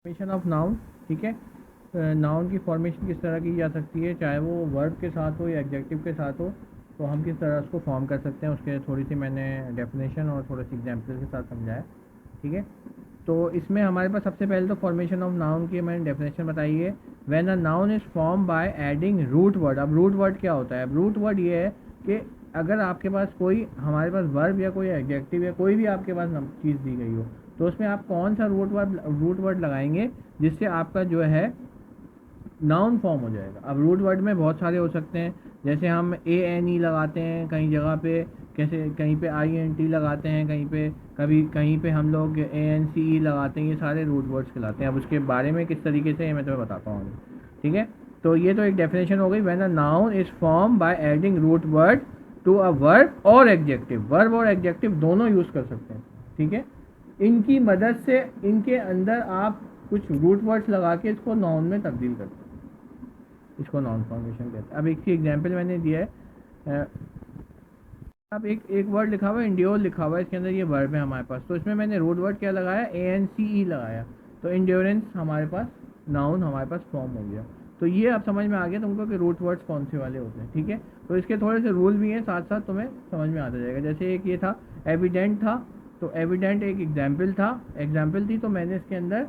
Formation of noun. ठीक है, noun की फॉर्मेशन किस तरह की जा सकती है, चाहे वो वर्ब के साथ हो या एग्जेक्टिव के साथ हो, तो हम किस तरह उसको फॉर्म कर सकते हैं, उसके थोड़ी सी मैंने डेफिनेशन और थोड़ी सी एग्जांपल के साथ समझाया। ठीक है, तो इसमें हमारे पास सबसे पहले तो फॉर्मेशन ऑफ नाउन की मैंने डेफिनेशन बताई है। When a noun is form by adding root word. अब रूट वर्ड क्या होता है? रूट वर्ड ये है कि अगर आपके पास कोई हमारे पास वर्ब या कोई एडजेक्टिव या कोई भी आपके पास चीज़ दी गई हो, तो उसमें आप कौन सा रूट वर्ड लगाएंगे जिससे आपका जो है नाउन फॉर्म हो जाएगा। अब रूट वर्ड में बहुत सारे हो सकते हैं, जैसे हम ANE लगाते हैं कहीं जगह पे, कैसे कहीं पे INT लगाते हैं, कहीं पे कभी कहीं पे हम लोग ANCE लगाते हैं। ये सारे रूट वर्ड्स कहलाते हैं। अब उसके बारे में किस तरीके से मैं तुम्हें बताता हूँ। ठीक है, तो ये तो एक डेफिनेशन हो गई। When a noun is form by adding root word to a verb और एडजेक्टिव। वर्ब और एडजेक्टिव दोनों यूज़ कर सकते हैं। ठीक है, इनकी मदद से इनके अंदर आप कुछ रूट वर्ड्स लगा के इसको नाउन में तब्दील करते हैं, इसको नाउन फॉर्मेशन कहते हैं। अब एक ही एग्जांपल मैंने दिया है। अब एक एक वर्ड लिखा हुआ है, इंड्योर लिखा हुआ है, इसके अंदर ये वर्ब है हमारे पास, तो इसमें मैंने रूट वर्ड क्या लगाया, ANCE लगाया, तो इंड्योरेंस हमारे पास नाउन हमारे पास फॉर्म हो गया। तो ये अब समझ में आ गया तुमको कि रूट वर्ड्स कौन से वाले होते हैं। ठीक है, तो इसके थोड़े से रूल भी हैं, साथ साथ तुम्हें समझ में आता जाएगा। जैसे एक ये था एविडेंट था, तो एविडेंट एक एग्जाम्पल थी, तो मैंने इसके अंदर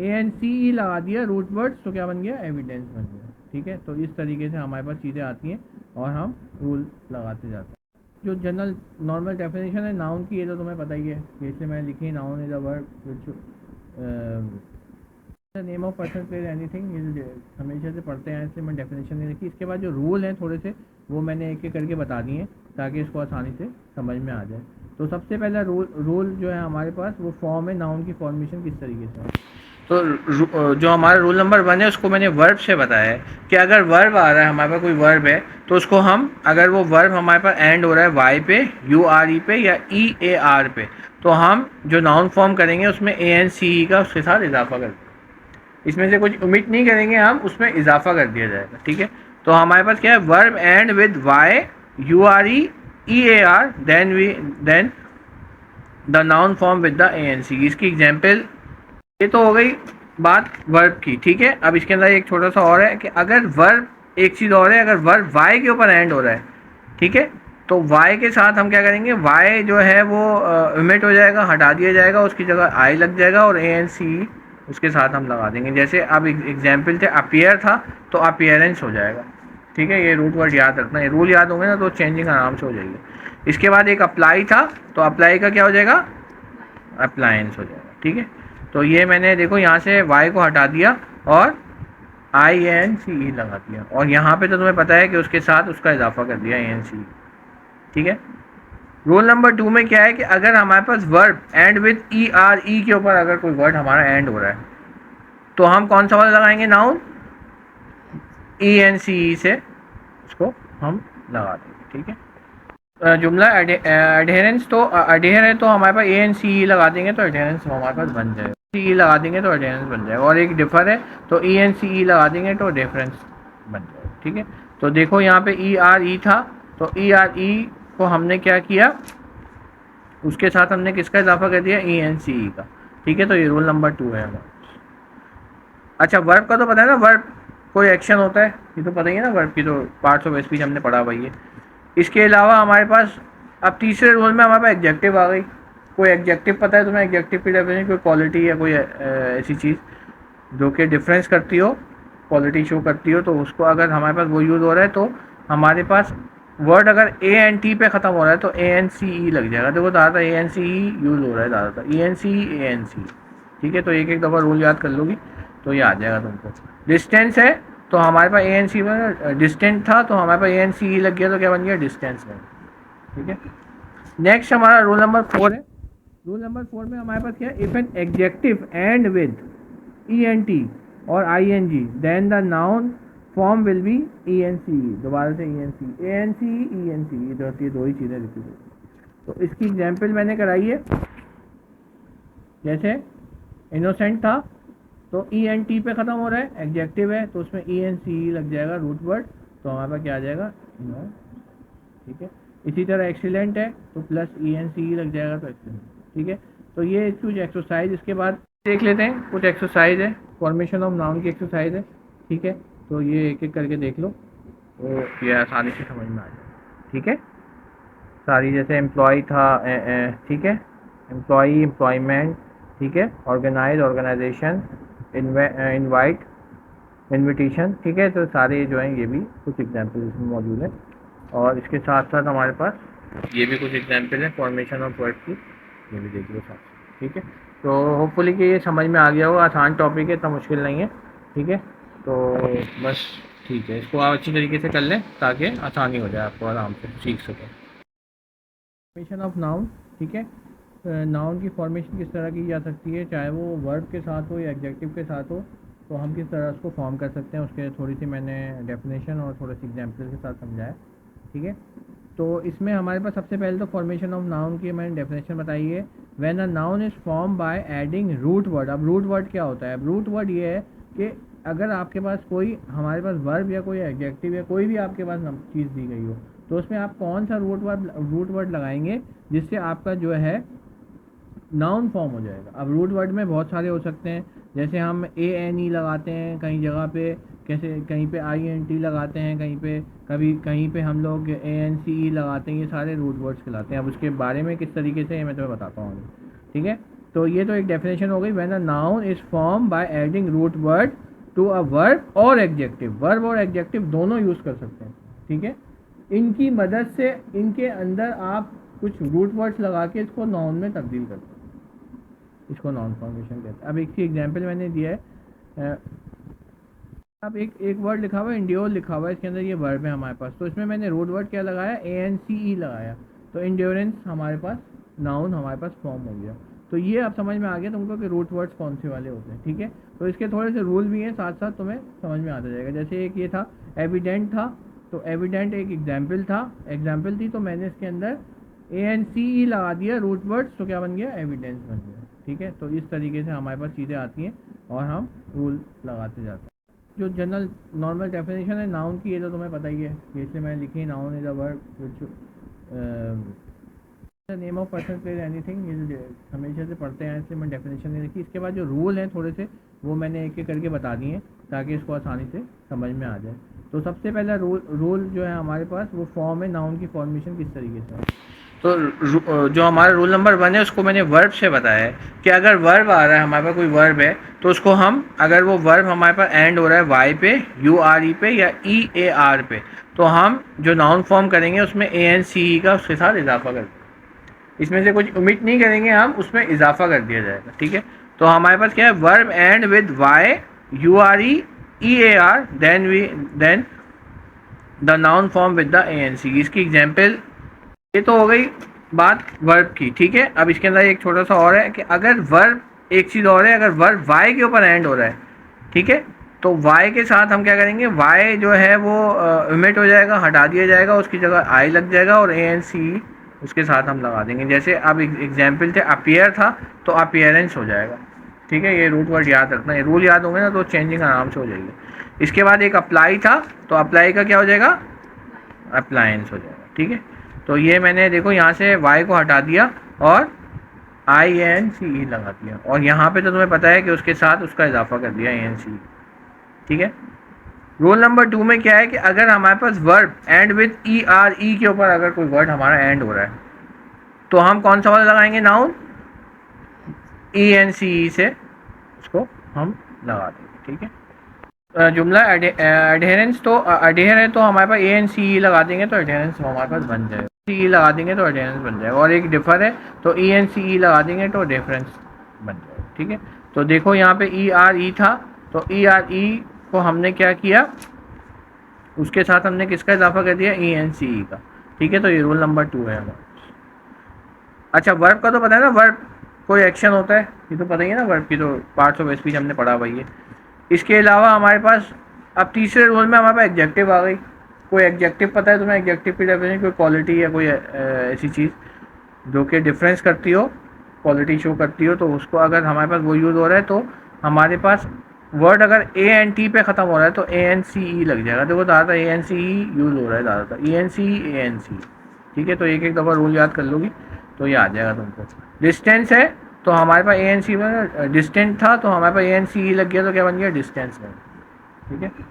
ANCE लगा दिया रूट वर्ड्स, तो क्या बन गया, एविडेंस बन गया। ठीक है, तो इस तरीके से हमारे पास चीज़ें आती हैं और हम रूल लगाते जाते हैं। जो जनरल नॉर्मल डेफिनेशन है नाउन की, ये तो तुम्हें पता ही है, इसलिए मैंने लिखी noun is a word which name of person place anything, हमेशा से पढ़ते हैं, इसलिए मैं डेफिनेशन नहीं लिखी। इसके बाद जो रूल हैं थोड़े से, वो मैंने एक एक करके बता दिए ताकि इसको आसानी से समझ में आ जाए। तो सबसे पहला रूल जो है हमारे पास, वो फॉर्म है नाउन की फॉर्मेशन किस तरीके से है। तो जो हमारा रूल नंबर 1 है, उसको मैंने वर्ब से बताया है कि अगर वर्ब आ रहा है, हमारे पास कोई वर्ब है, तो उसको हम, अगर वो वर्ब हमारे पास एंड हो रहा है वाई पे, URE पे या EAR पे, तो हम जो नाउन फॉर्म करेंगे उसमें ANCE का उसके साथ इजाफा कर, इसमें से कुछ ओमिट नहीं करेंगे हम, उसमें इजाफा कर दिया जाएगा। ठीक है, तो हमारे पास क्या है, verb end with Y, URE, EAR, then the noun form with the ANCE। इसकी एग्जाम्पल, ये तो हो गई बात वर्ब की। ठीक है, अब इसके अंदर एक छोटा सा और है कि अगर वर्ब, एक चीज़ और है, अगर वर्ब वाई के ऊपर एंड हो रहा है, ठीक है, तो वाई के साथ हम क्या करेंगे, वाई जो है वो ओमिट हो जाएगा, हटा दिया जाएगा, उसकी जगह आई लग जाएगा और ANCE उसके साथ हम लगा देंगे। जैसे अब एग्जाम्पल थे, अपीयर था तो अपीयरेंस हो जाएगा। ठीक है, ये रूट वर्ड याद रखना, ये रूल याद होंगे ना तो चेंजिंग आराम से हो जाएगी। इसके बाद एक अप्लाई था, तो अप्लाई का क्या हो जाएगा, अप्लायंस हो जाएगा। ठीक है, तो ये मैंने देखो यहाँ से वाई को हटा दिया और INCE लगा दिया, और यहाँ पे तो तुम्हें पता है कि उसके साथ उसका इजाफा कर दिया ANCE। ठीक है, रूल नंबर 2 में क्या है कि अगर हमारे पास वर्ब एंड विद ERE के ऊपर अगर कोई वर्ड हमारा एंड हो रहा है, तो हम कौन सा वाला लगाएंगे, नाउन, ENCE से उसको हम लगा देंगे। ठीक है, जुमला एडहेरेंस, तो अडेयर है तो हमारे पास ANCE लगा देंगे तो एडहेरेंस हमारे पास बन जाएगा, CE लगा देंगे तो एडहेरेंस बन जाएगा, और एक डिफर है तो ENCE लगा देंगे तो डिफरेंस बन जाएगा। ठीक है, तो देखो यहाँ पे ERE था, तो ERE को हमने क्या किया, उसके साथ हमने किसका इजाफा कर दिया, ENCE का। ठीक है, तो ये रूल नंबर 2 है हमारा। अच्छा, वर्ब का तो पता है ना, वर्ब कोई एक्शन होता है, ये तो पता ही है ना, वर्ब की तो पार्ट्स ऑफ स्पीच हमने पढ़ा हुआ है। इसके अलावा हमारे पास अब तीसरे रूल में हमारे पास एग्जेक्टिव आ गई। कोई एग्जेक्टिव पता है तुम्हें, एग्जेक्टिव की डेफिनेशन, कोई क्वालिटी या कोई ऐसी चीज़ जो कि डिफरेंस करती हो, क्वालिटी शो करती हो, तो उसको अगर हमारे पास वो यूज़ हो रहा है, तो हमारे पास वर्ड अगर ANT पे ख़त्म हो रहा है तो ANCE लग जाएगा। देखो ज़्यादातर ANCE यूज़ हो रहा है, ज़्यादातर ANCE। ठीक है, तो एक एक दफ़ा रूल याद कर लोगी तो ये आ जाएगा तुमको। डिस्टेंस है तो हमारे पास ANCE में, डिस्टेंट था तो हमारे पास ANCE लग गया, तो क्या बन गया, डिस्टेंस बन गया। ठीक है, नेक्स्ट हमारा रूल नंबर 4 है। रूल नंबर 4 में हमारे पास क्या है, if an adjective end with ENT और ING, then the noun form will be ENCE। दोबारा से ENCE, इधर ये दो ही चीज़ें लिखी गई। तो इसकी एग्जाम्पल मैंने कराई है, जैसे इनोसेंट था तो ENT पे ख़त्म हो रहा है, एडजेक्टिव है तो उसमें ENCE लग जाएगा रूट वर्ड, तो हमारे पास क्या आ जाएगा, इनो। ठीक है, इसी तरह एक्सीलेंट है तो प्लस ENCE लग जाएगा तो एक्सीलेंट। ठीक है, तो ये कुछ एक्सरसाइज, इसके बाद देख लेते हैं, कुछ एक्सरसाइज है, फॉर्मेशन ऑफ नाउन की एक्सरसाइज है, ठीक है। तो ये एक एक करके देख लो, तो ये आसानी से समझ में आ जाए, ठीक है। सारी जैसे एम्प्लॉय था, ठीक है, एम्प्लॉई, एम्प्लॉयमेंट, ठीक है, ऑर्गेनाइज, ऑर्गेनाइजेशन, इनवाइट, इनविटेशन, ठीक है। तो सारे जो हैं ये भी कुछ एग्जाम्पल इसमें मौजूद है, और इसके साथ साथ हमारे पास ये भी कुछ एग्जाम्पल है फॉर्मेशन ऑफ वर्ड की, ये भी देख लो साथ, ठीक है। तो होपफुली कि ये समझ में आ गया होगा, आसान टॉपिक है, इतना मुश्किल नहीं है, ठीक है। तो बस ठीक है, इसको आप अच्छी तरीके से कर लें ताकि आसानी हो जाए, आपको आराम से सीख सकें। फॉर्मेशन ऑफ नाउन, ठीक है। नाउन की फॉर्मेशन किस तरह की जा सकती है, चाहे वो वर्ब के साथ हो या एग्जेक्टिव के साथ हो, तो हम किस तरह उसको फॉर्म कर सकते हैं, उसके थोड़ी सी मैंने डेफिनेशन और थोड़े से एग्जाम्पल के साथ समझाया, ठीक है। तो इसमें हमारे पास सबसे पहले तो फॉर्मेशन ऑफ नाउन की मैंने डेफिनेशन बताई है, when a noun is form by adding root word. अब रूट वर्ड क्या होता है? अब रूट वर्ड ये है कि अगर आपके पास कोई, हमारे पास वर्ब या कोई एडजेक्टिव या कोई भी आपके पास चीज़ दी गई हो, तो उसमें आप कौन सा रूट वर्ड लगाएंगे जिससे आपका जो है नाउन फॉर्म हो जाएगा। अब रूट वर्ड में बहुत सारे हो सकते हैं, जैसे हम ANE लगाते हैं कहीं जगह पे, कैसे कहीं पे INT लगाते हैं, कहीं पे कभी कहीं पे हम लोग ANCE लगाते हैं, ये सारे रूट वर्ड्स कहलाते हैं। अब उसके बारे में किस तरीके से मैं तुम्हें बताता हूँ, ठीक है। तो ये तो एक डेफिनेशन हो गई, when a noun is form by adding root word to a verb और एडजेक्टिव। वर्ब और एडजेक्टिव दोनों यूज़ कर सकते हैं, ठीक है। इनकी मदद से इनके अंदर आप कुछ रूट वर्ड्स लगा के इसको नाउन में तब्दील करते हैं, इसको नॉन फॉर्मेशन कहते हैं। अब एक एग्जांपल मैंने दिया है, अब एक वर्ड लिखा हुआ है, इंड्योर लिखा हुआ है, इसके अंदर ये वर्ब है हमारे पास, तो इसमें मैंने रूट वर्ड क्या लगाया, ANCE लगाया, तो इंड्योरेंस हमारे पास नाउन हमारे पास फॉर्म हो गया। तो ये अब समझ में आ गया तुमको कि रूट वर्ड्स कौन से वाले होते हैं, ठीक है। तो इसके थोड़े से रूल भी हैं, साथ साथ तुम्हें समझ में आता जाएगा। जैसे एक ये था एविडेंट था, तो एविडेंट एक एग्जाम्पल थी, तो मैंने इसके अंदर ANCE लगा दिया रूट वर्ड्स, तो क्या बन गया, एविडेंस बन गया, ठीक है। तो इस तरीके से हमारे पास चीज़ें आती हैं और हम रूल लगाते जाते हैं। जो जनरल नॉर्मल डेफिनेशन है नाउन की, ये तो तुम्हें पता ही है, इसलिए मैंने लिखी है, noun is a word which name of person place anything, ये हमेशा से पढ़ते हैं, इसलिए मैं डेफिनेशन नहीं लिखी। इसके बाद जो रूल हैं थोड़े से, वो मैंने एक एक करके बता दिए ताकि इसको आसानी से समझ में आ जाए। तो सबसे पहला रूल जो है हमारे पास, वो फॉर्म है नाउन की फॉर्मेशन किस तरीके से है। तो जो हमारा रूल नंबर 1 है, उसको मैंने वर्ब से बताया है कि अगर वर्ब आ रहा है, हमारे पास कोई वर्ब है, तो उसको हम, अगर वो वर्ब हमारे पास एंड हो रहा है वाई पे, URE पे या EAR पे, तो हम जो नाउन फॉर्म करेंगे उसमें ANCE का उसके साथ इजाफा कर, इसमें से कुछ ओमिट नहीं करेंगे हम, उसमें इजाफा कर दिया जाएगा, ठीक है। तो हमारे पास क्या है, verb end with Y, URE, EAR, then the noun form with the ANCE। इसकी एग्जाम्पल, ये तो हो गई बात वर्ब की, ठीक है। अब इसके अंदर एक छोटा सा और है कि अगर वर्ब, एक चीज़ और है, अगर वर्ब वाई के ऊपर एंड हो रहा है, ठीक है, तो वाई के साथ हम क्या करेंगे, वाई जो है वो ओमिट हो जाएगा, हटा दिया जाएगा, उसकी जगह आई लग जाएगा और ANCE उसके साथ हम लगा देंगे। जैसे अब एग्जाम्पल थे, अपीयर था तो अपीयरेंस हो जाएगा, ठीक है। ये रूट वर्ड याद रखना, ये रूल याद होंगे ना तो चेंजिंग आराम से हो जाएगी। इसके बाद एक अप्लाई था, तो अप्लाई का क्या हो जाएगा, अप्लायंस हो जाएगा, ठीक है। तो ये मैंने देखो यहाँ से वाई को हटा दिया और INCE लगा दिया, और यहाँ पे तो तुम्हें पता है कि उसके साथ उसका इजाफा कर दिया ANCE, ठीक है। रूल नंबर 2 में क्या है कि अगर हमारे पास वर्ब एंड विद ERE के ऊपर अगर कोई वर्ड हमारा एंड हो रहा है, तो हम कौन सा वाला लगाएंगे, नाउन, ENCE से उसको हम लगा देंगे, ठीक है। जुमला एडहेरेंस, तो एडहेर है तो हमारे पास ANCE लगा देंगे तो एडहेरेंस हमारे पास बन जाएगा, CE लगा देंगे तो एडहेरेंस बन जाएगा, और एक डिफर है तो ENCE लगा देंगे तो डिफरेंस बन जाएगा, ठीक है। तो देखो यहाँ पे ERE था, तो ERE को हमने क्या किया, उसके साथ हमने किसका इजाफा कर दिया, ENCE का, ठीक है। तो ये रूल नंबर 2 है हमारा। अच्छा, वर्ब का तो पता है ना, वर्ब कोई एक्शन होता है, ये तो पता ही है ना, वर्ब की तो पार्ट्स ऑफ स्पीच हमने पढ़ा हुआ है। इसके अलावा हमारे पास अब तीसरे रोल में हमारे पास एग्जेक्टिव आ गई। कोई एग्जेक्टिव पता है तुम्हें, एग्जेक्टिव की डेफिनेशन, कोई क्वालिटी या कोई ऐसी चीज़ जो कि डिफरेंस करती हो, क्वालिटी शो करती हो, तो उसको अगर हमारे पास वो यूज़ हो रहा है, तो हमारे पास वर्ड अगर ANT पे ख़त्म हो रहा है तो ANCE लग जाएगा। देखो ज़्यादातर ANCE यूज़ हो रहा है, ज़्यादातर ANCE, ठीक है। तो एक एक दफ़ा रूल याद कर लोगी तो ये आ जाएगा तुमको। डिस्टेंस है तो हमारे पास ए एन सी में डिस्टेंट था, तो हमारे पास ए एन सी लग गया, तो क्या बन गया डिस्टेंस बन गया। ठीक है,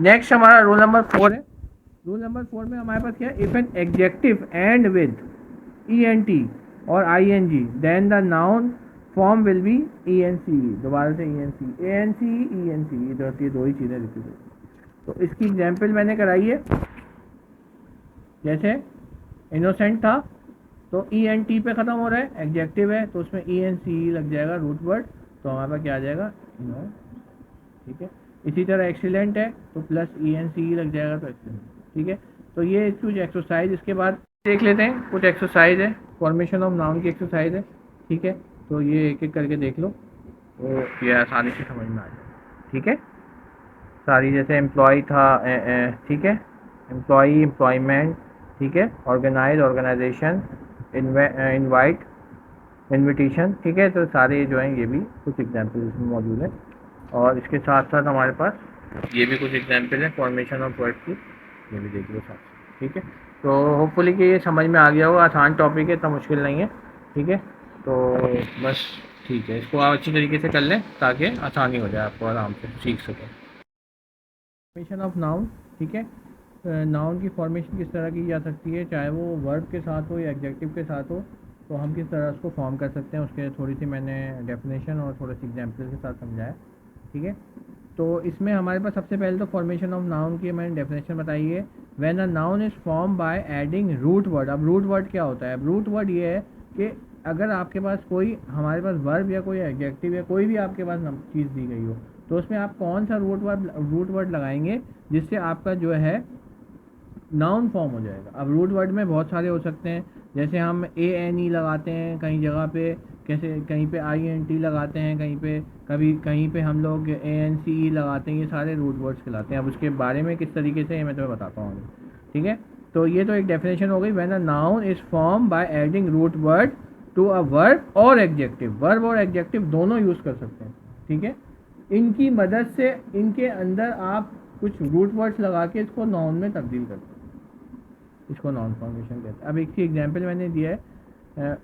नेक्स्ट हमारा रूल नंबर 4 है। रूल नंबर 4 में हमारे पास क्या है, if an adjective end with E N T और I N G then the noun form will be E N C. दोबारा से E N C, A N C E N C, ये दो ही चीज़ें रिपीट होती। तो इसकी एग्जाम्पल मैंने कराई है, जैसे इनोसेंट था तो ई एन टी पे ख़त्म हो रहा है, एडजेक्टिव है तो उसमें ई एन सी लग जाएगा रूट वर्ड, तो हमारे पास क्या आ जाएगा इनो। ठीक है, इसी तरह एक्सीलेंट है तो प्लस ई एन सी लग जाएगा तो एक्सीलेंट। ठीक है, तो ये कुछ एक्सरसाइज इसके बाद देख लेते हैं। कुछ एक्सरसाइज है, फॉर्मेशन ऑफ नाउन की एक्सरसाइज है। ठीक है, तो ये एक एक करके देख लो तो ये आसानी से समझ में आ जाए। ठीक है, सारी जैसे एम्प्लॉय था, ठीक है, एम्प्लॉई, एम्प्लॉयमेंट, ठीक है, ऑर्गेनाइज, ऑर्गेनाइजेशन, इनवाइट, इनविटेशन। ठीक है, तो सारे जो हैं ये भी कुछ एग्जाम्पल इसमें मौजूद है, और इसके साथ साथ हमारे पास ये भी कुछ एग्जाम्पल है फॉर्मेशन ऑफ वर्ड की, ये भी देख लो साथ। ठीक है, तो होपफुली कि ये समझ में आ गया होगा, आसान टॉपिक है, इतना मुश्किल नहीं है। ठीक है, तो बस ठीक है, इसको आप अच्छी तरीके से कर लें ताकि आसानी हो जाए, आपको आराम से सीख सकें। Formation of noun. ठीक है, नाउन की फॉर्मेशन किस तरह की जा सकती है, चाहे वो वर्ब के साथ हो या एडजेक्टिव के साथ हो, तो हम किस तरह उसको फॉर्म कर सकते हैं, उसके थोड़ी सी मैंने डेफिनेशन और थोड़े से एग्जाम्पल के साथ समझाया। ठीक है, तो इसमें हमारे पास सबसे पहले तो फॉर्मेशन ऑफ नाउन की मैंने डेफिनेशन बताई है, when a noun is form by adding root word. अब रूट वर्ड क्या होता है, अब रूट वर्ड ये है कि अगर आपके पास कोई, हमारे पास वर्ब या कोई एडजेक्टिव या कोई भी आपके पास चीज़ दी गई हो, तो उसमें आप कौन सा रूट वर्ड लगाएंगे जिससे आपका जो है नाउन फॉर्म हो जाएगा। अब रूट वर्ड में बहुत सारे हो सकते हैं, जैसे हम ए एन ई लगाते हैं कहीं जगह पे, कैसे कहीं पे आई एन टी लगाते हैं, कहीं पे कभी कहीं पे हम लोग ए एन सी ई लगाते हैं, ये सारे रूट वर्ड्स कहलाते हैं। अब उसके बारे में किस तरीके से मैं तुम्हें बताता हूँ। ठीक है, तो ये तो एक डेफिनेशन हो गई, when a noun is form by adding root word to a verb और एडजेक्टिव। वर्ब और एडजेक्टिव दोनों यूज़ कर सकते हैं। ठीक है, इनकी मदद से इनके अंदर आप कुछ रूट वर्ड्स लगा के इसको नाउन में तब्दील करते हैं, इसको नाउन फॉर्मेशन कहते हैं। अब एक एग्जांपल मैंने दिया है,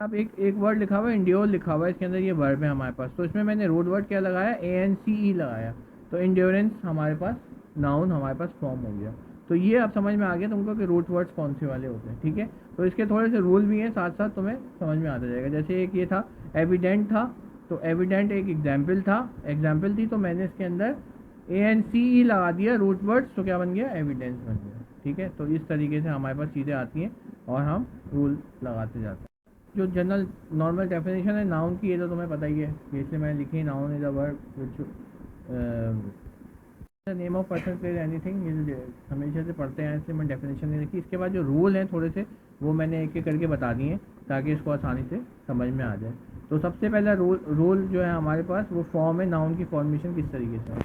अब एक वर्ड लिखा हुआ है, इंड्योर लिखा हुआ है, इसके अंदर ये वर्ब है हमारे पास, तो इसमें मैंने रूट वर्ड क्या लगाया, ए एन सी ई लगाया, तो इंड्योरेंस हमारे पास नाउन हमारे पास फॉर्म हो गया। तो ये अब समझ में आ गया तुमको कि रूट वर्ड्स कौन से वाले होते हैं। ठीक है, तो इसके थोड़े से रूल भी हैं, साथ साथ तुम्हें समझ में आता जाएगा। जैसे एक ये था एविडेंट था, तो एविडेंट एक एग्जाम्पल था, एग्जाम्पल थी, तो मैंने इसके अंदर ए एन सी ई लगा दिया रूट वर्ड्स, तो क्या बन गया, एविडेंस बन गया। ठीक है, तो इस तरीके से हमारे पास चीज़ें आती हैं और हम रूल लगाते जाते हैं। जो जनरल नॉर्मल डेफिनेशन है नाउन की, ये तो तुम्हें पता ही है, इसलिए मैंने लिखी, noun is a word which name of person place anything, ये जो हमेशा से पढ़ते हैं, इसलिए मैंने डेफिनेशन नहीं लिखी। इसके बाद जो रूल हैं थोड़े से, वो मैंने एक एक करके बता दिए ताकि इसको आसानी से समझ में आ जाए। तो सबसे पहला रूल जो है हमारे पास, वो फॉर्म है नाउन की फॉर्मेशन किस तरीके से है।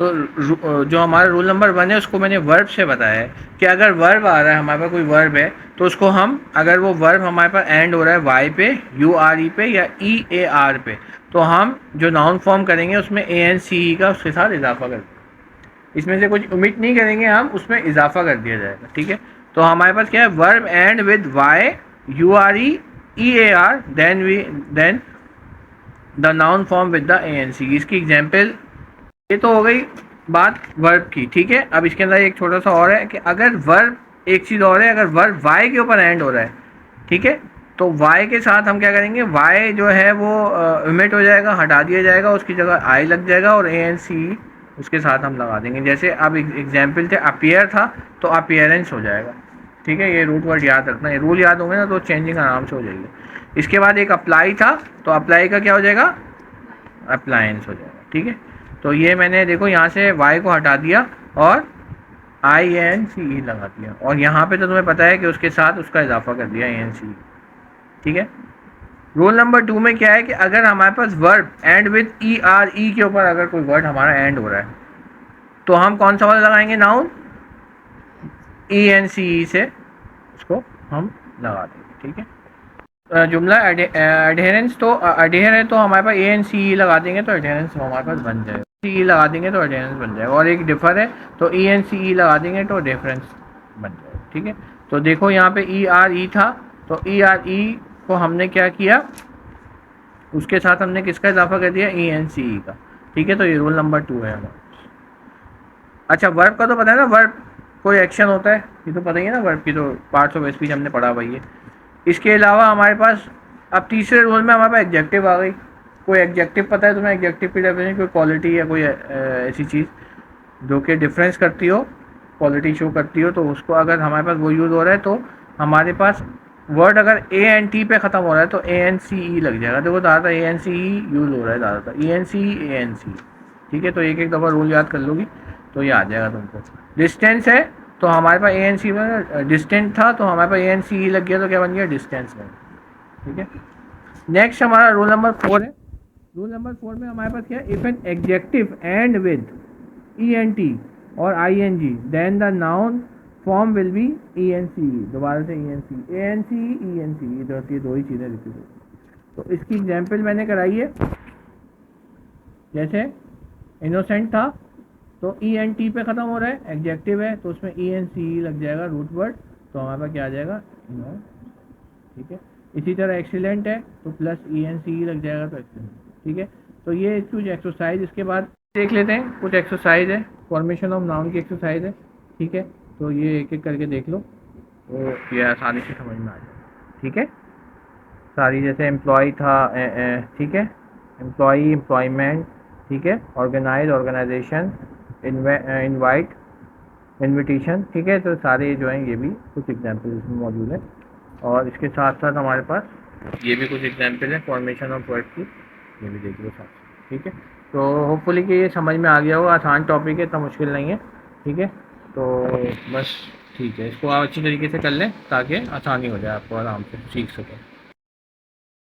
तो जो हमारा रूल नंबर 1 है उसको मैंने वर्ब से बताया है कि अगर वर्ब आ रहा है, हमारे पास कोई वर्ब है, तो उसको हम, अगर वो वर्ब हमारे पास एंड हो रहा है वाई पे, यू आर ई पे या ई ए आर पे, तो हम जो नाउन फॉर्म करेंगे उसमें ए एन सी ई का उसके साथ इजाफा कर देंगे, इसमें से कुछ ओमिट नहीं करेंगे, हम उसमें इजाफा कर दिया जाएगा। ठीक है, तो हमारे पास क्या है, verb end with Y, U R E A R, then the noun form with the A N C. इसकी एग्जाम्पल, ये तो हो गई बात वर्ब की। ठीक है, अब इसके अंदर एक छोटा सा और है कि अगर वर्ब, एक चीज़ और है, अगर वर्ब वाई के ऊपर एंड हो रहा है, ठीक है, तो वाई के साथ हम क्या करेंगे, वाई जो है वो ओमिट हो जाएगा, हटा दिया जाएगा, उसकी जगह आई लग जाएगा और ए एन सी उसके साथ हम लगा देंगे। जैसे अब एग्जाम्पल थे, अपीयर था तो अपीयरेंस हो जाएगा। ठीक है, ये रूट वर्ड याद रखना, ये रूल याद होंगे ना तो चेंजिंग आराम से हो जाएगी। इसके बाद एक अप्लाई था, तो अप्लाई का क्या हो जाएगा, अप्लायंस हो जाएगा। ठीक है, तो ये मैंने देखो यहाँ से y को हटा दिया और आई एन सी ई लगा दिया, और यहाँ पे तो तुम्हें पता है कि उसके साथ उसका इजाफा कर दिया ए एन सी। ठीक है, रूल नंबर 2 में क्या है कि अगर हमारे पास verb end with E R E के ऊपर अगर कोई वर्ड हमारा एंड हो रहा है, तो हम कौन सा वाला लगाएंगे, नाउन, ई एन सी ई से उसको हम लगा देंगे। ठीक है, जुमला एडहेरेंस, तो अडेयर है तो हमारे पास ए एन सी ई लगा देंगे तो एडहेरेंस हमारे पास बन जाएगा, सी ई लगा देंगे तो एडहेरेंस बन जाएगा, और एक डिफर है तो ई एन सी ई लगा देंगे तो डिफरेंस बन जाएगा। ठीक है, तो देखो यहाँ पे ई आर ई था, तो ई आर ई को हमने क्या किया, उसके साथ हमने किसका इजाफा कर दिया, ENCE का। ठीक है, तो ये रूल नंबर 2 है हमारा। अच्छा, वर्ब का तो पता है ना, वर्ब कोई एक्शन होता है, ये तो पता ही है ना, वर्ब की तो पार्ट्स ऑफ स्पीच हमने पढ़ा हुआ है। इसके अलावा हमारे पास अब तीसरे रूल में हमारे पास एडजेक्टिव आ गई। कोई एडजेक्टिव पता है तुम्हें, एडजेक्टिव की डेफिनेशन, कोई क्वालिटी या कोई ऐसी चीज़ जो कि डिफरेंस करती हो, क्वालिटी शो करती हो, तो उसको अगर हमारे पास वो यूज़ हो रहा है तो हमारे पास वर्ड अगर ANT पे ख़त्म हो रहा है तो ANCE लग जाएगा। देखो ज़्यादातर ANCE यूज़ हो रहा है, ज़्यादातर ENCE। ठीक है, तो एक एक दफ़ा रूल याद कर लोगी तो ये आ जाएगा तुमको। डिस्टेंस है तो हमारे पास ANC में डिस्टेंट था, तो हमारे पास ANCE लग गया तो क्या बन गया, डिस्टेंस में। ठीक है, नेक्स्ट हमारा रूल नंबर 4 है। रूल नंबर 4 में हमारे पास क्या है, if an adjective end with ENT और ING then the noun form will be ENCE। दोबारा से ENCE इधर की दो ही चीज़ें रिपीट होती। तो इसकी एग्जाम्पल मैंने कराई है, जैसे इनोसेंट था तो ENT पे ख़त्म हो रहा है, एडजेक्टिव है तो उसमें ENCE लग जाएगा रूट वर्ड, तो हमारे पास क्या आ जाएगा, इनो। ठीक है, इसी तरह एक्सीलेंट है तो प्लस ENCE लग जाएगा तो एक्सीलेंट। ठीक है, तो ये कुछ एक्सरसाइज इसके बाद देख लेते हैं। कुछ एक्सरसाइज है, फॉर्मेशन ऑफ नाउन की एक्सरसाइज है। ठीक है, तो ये एक एक करके देख लो तो ये आसानी से समझ में आ जाएगा। ठीक है, सारी जैसे एम्प्लॉय था, ठीक है, एम्प्लॉई, एम्प्लॉयमेंट, ठीक है, ऑर्गेनाइज, ऑर्गेनाइजेशन, इनवाइट, इनविटेशन। ठीक है, तो सारे जो हैं ये भी कुछ एग्जाम्पल इसमें मौजूद है, और इसके साथ साथ हमारे पास ये भी कुछ एग्जाम्पल है फॉर्मेशन ऑफ वर्ड की, ये भी देख लो साथ। ठीक है, तो होपफुली कि ये समझ में आ गया होगा, आसान टॉपिक है, इतना मुश्किल नहीं है। ठीक है, तो बस ठीक है, इसको आप अच्छी तरीके से कर लें ताकि आसानी हो जाए, आपको आराम से सीख सकें।